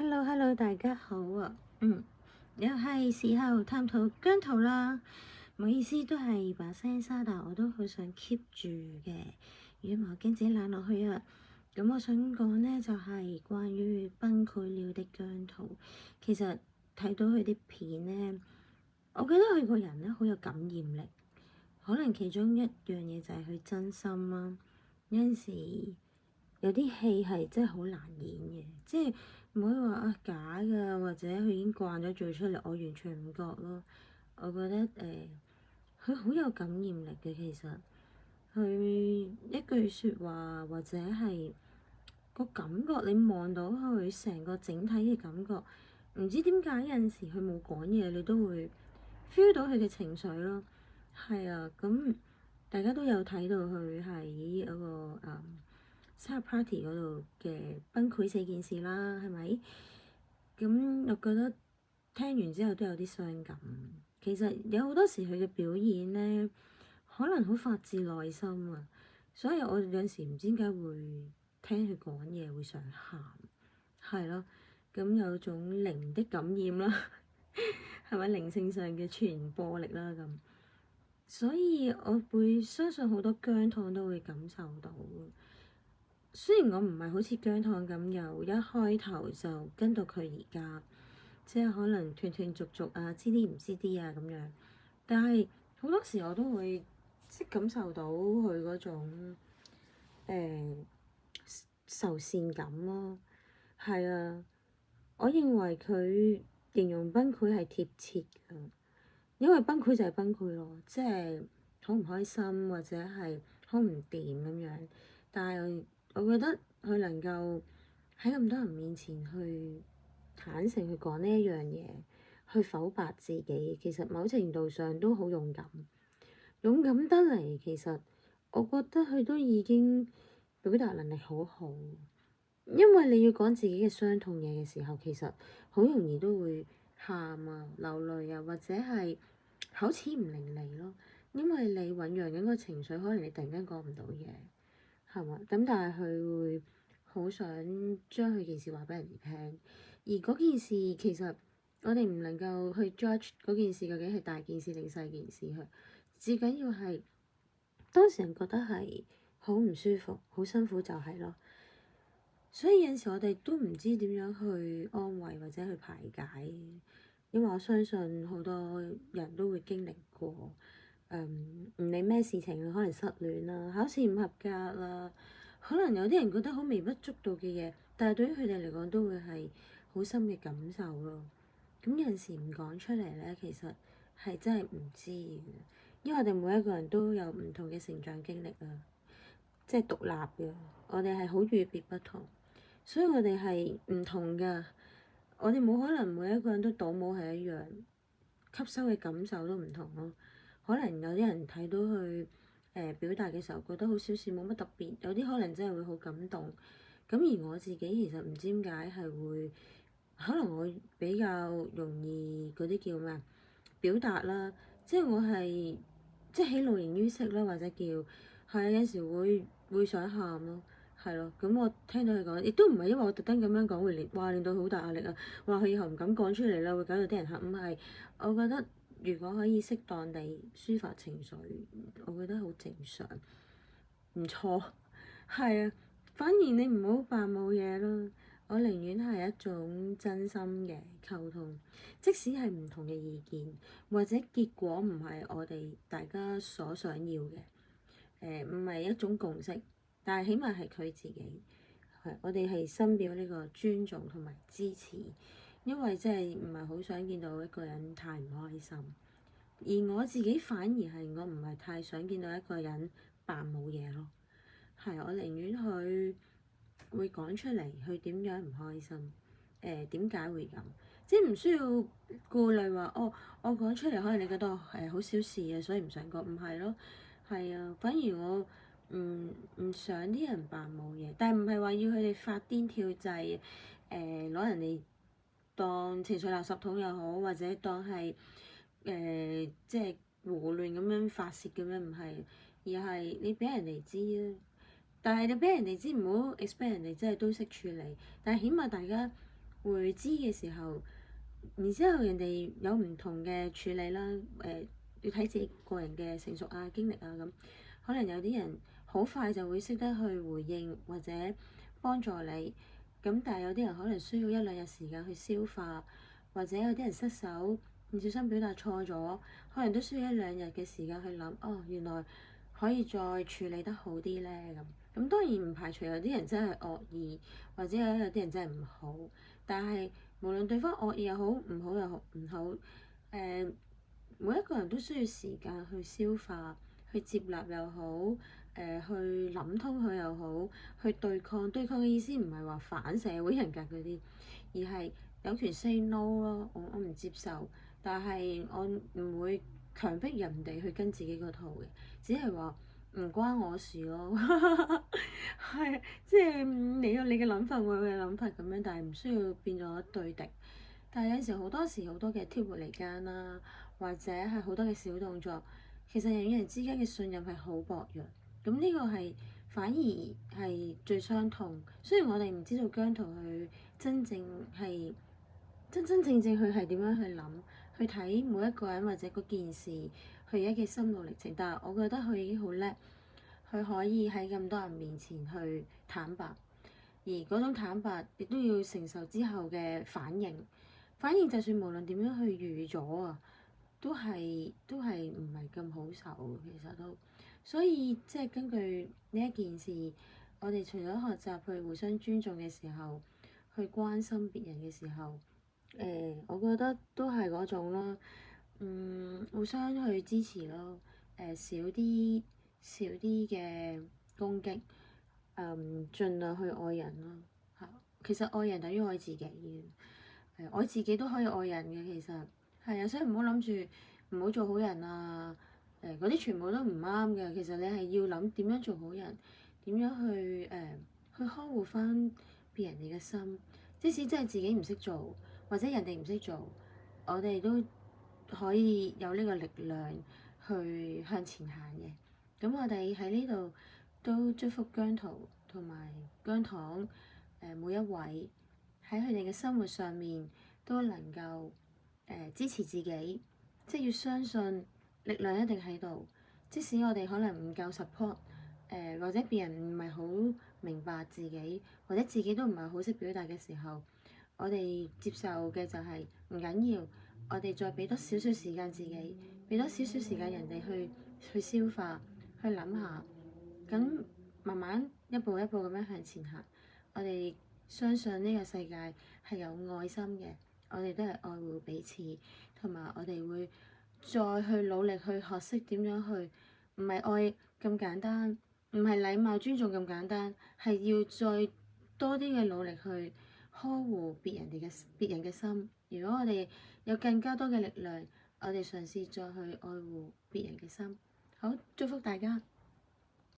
Hello，大家好啊，又係時候探討姜濤啦。唔好意思，都係把聲沙，但我都好想 keep 住嘅，如果唔係我驚自己懶落去啊。咁我想講呢，就係關於崩潰了的姜濤。其實睇到佢啲片呢，我覺得佢個人呢好有感染力，可能其中一樣嘢就係佢真心啦。有陣時有啲戲係真係好難演嘅，即係唔可以話啊假㗎，或者佢已經慣咗做出嚟，我完全唔覺咯。我覺得佢好有感染力嘅，其實佢一句説話或者係個感覺，你望到佢成個整體嘅感覺，唔知點解有陣時佢冇講嘢，你都會 feel 到佢嘅情緒咯。係啊，咁大家都有睇到佢喺嗰個生日 party 嗰度嘅崩潰4件事啦，係咪？咁我覺得聽完之後都有啲傷感。其實有好多時佢嘅表演呢，可能好發自內心啊，所以我有陣時唔知點解會聽佢講嘢會想喊，係咯，咁有種靈的感染啦，係咪靈性上嘅傳播力啦咁？所以我會相信好多姜糖都會感受到。雖然我唔係好似姜糖咁，由一開頭就跟到佢而家，即係可能斷斷續續啊，知啲唔知啲啊咁樣，但係好多時我都會即感受到佢嗰種愁善感咯。係啊，我認為佢形容崩潰係貼切㗎，因為崩潰就係崩潰咯，即係好唔開心或者係好唔掂咁樣，但係我覺得佢能夠喺咁多人面前去坦誠去講呢一樣嘢，去剖白自己，其實某程度上都好勇敢。勇敢得嚟，其實我覺得佢都已經表達能力好好。因為你要講自己嘅傷痛嘢嘅時候，其實好容易都會喊啊、流淚啊，或者係口齒唔伶俐咯。因為你醖釀緊個情緒，可能你突然間講唔到嘢，係嘛？咁但係佢會好想將佢件事話俾人哋聽，而嗰件事其實我哋唔能夠去 judge 嗰件事究竟係大件事定細件事，佢至緊要係當事人覺得係好唔舒服、好辛苦就係咯。所以有陣時我哋都唔知點樣去安慰或者去排解，因為我相信好多人都會經歷過，唔理咩事情，可能失戀啦、考試唔合格啦，可能有啲人覺得好微不足道嘅嘢，但係對於佢哋嚟講都會係好深嘅感受咯。咁有陣時唔講出嚟咧，其實係真係唔知嘅，因為我哋每一個人都有唔同嘅成長經歷啊，即係獨立嘅，我哋係好與別不同。所以我哋係唔同㗎，我哋冇可能每一個人都倒模係一樣，吸收嘅感受都唔同咯。可能有啲人睇到佢表達嘅時候覺得好小事冇乜特別，有啲可能真係會好感動。咁而我自己其實唔知點解係會，可能我比較容易嗰啲叫咩啊表達啦，即係我係即係喜怒形於色啦，或者叫係有時會想喊咯。係咯，咁我聽到佢講，亦都唔係因為我特登咁樣講會令到好大壓力啊！話佢以後唔敢講出嚟啦，會搞到啲人喊。唔係，我覺得如果可以適當地抒發情緒，我覺得好正常，唔錯。係啊，反而你唔好扮冇嘢咯。我寧願係一種真心嘅溝通，即使係唔同嘅意見，或者結果唔係我哋大家所想要嘅，唔係一種共識。但係起碼係佢自己，係我哋係深表呢個尊重同埋支持，因為真係唔係好想見到一個人太唔開心，而我自己反而係我唔係太想見到一個人扮冇嘢咯，係我寧願佢會講出嚟，佢點樣唔開心，點解會咁，即係唔需要顧慮話哦，我講出嚟可能你覺得好小事啊，所以唔想講，唔係咯，係啊，反而我唔想啲人扮冇嘢，但係唔係話要佢哋發癲跳掣，攞人哋當情緒垃圾桶又好，或者當係即係胡亂咁樣發泄咁樣，唔係，而係你俾人哋知啊。但係你俾人哋知唔好 expect 人哋真係都識處理，但係起碼大家會知嘅時候，然之後人哋有唔同嘅處理啦。要睇自己個人嘅成熟啊、經歷啊咁。可能有啲人好快就會識得去回應或者幫助你，咁但係有啲人可能需要一兩日時間去消化，或者有啲人失手唔小心表達錯咗，可能都需要一兩日嘅時間去諗，哦，原來可以再處理得好啲咧咁。咁當然唔排除有啲人真係惡意，或者有啲人真係唔好，但係無論對方惡意又好，唔好又好唔好，每一個人都需要時間去消化、去接納又好，去諗通佢又好，去對抗。對抗嘅意思唔係話反社會人格嗰啲，而係有權 say no 咯。我唔接受，但係我唔會強迫人哋去跟自己個套嘅，只係話唔關我事咯。係，即係你有你嘅諗法，我有我嘅諗法咁樣，但係唔需要變咗對敵。但係有時好多嘅挑撥離間啦，或者係好多嘅小動作，其實人與人之間嘅信任係好薄弱。咁呢個係反而係最傷痛。雖然我哋唔知道姜濤佢真正係真真正正佢係點樣去諗，去睇每一個人或者嗰件事佢而家嘅心路歷程，但係我覺得佢已經好叻，佢可以喺咁多人面前去坦白，而嗰種坦白亦都要承受之後嘅反應。反應就算無論點樣去預咗啊，都係唔係咁好受，其實都。所以即係根據呢一件事，我哋除咗學習去互相尊重嘅時候，去關心別人嘅時候，我覺得都係嗰種咯，互相去支持咯，少啲嘅攻擊，盡量去愛人咯，嚇。其實愛人等於愛自己嘅。愛自己都可以愛人嘅，其實係啊，所以唔好諗住唔好做好人啊！嗰啲全部都唔啱嘅。其實你係要諗點樣做好人，點樣去呵護翻別人哋嘅心。即使真係自己唔識做，或者人哋唔識做，我哋都可以有呢個力量去向前行嘅。咁我哋喺呢度都祝福姜濤同埋姜糖每一位。喺佢哋嘅生活上面都能夠支持自己，即係要相信力量一定喺度。即使我哋可能唔夠 support，或者別人唔係好明白自己，或者自己都唔係好識表達嘅時候，我哋接受嘅就係唔緊要。我哋再俾多少少時間自己，俾多少少時間人哋去消化，去諗下，咁慢慢一步一步咁樣向前行。我哋相信呢個世界係有愛心嘅，我哋都係愛護彼此，同埋我哋會再去努力去學識點樣去，唔係愛咁簡單，唔係禮貌尊重咁簡單，係要再多啲嘅努力去呵護別人嘅心。如果我哋有更加多嘅力量，我哋嘗試再去愛護別人嘅心。好，祝福大家。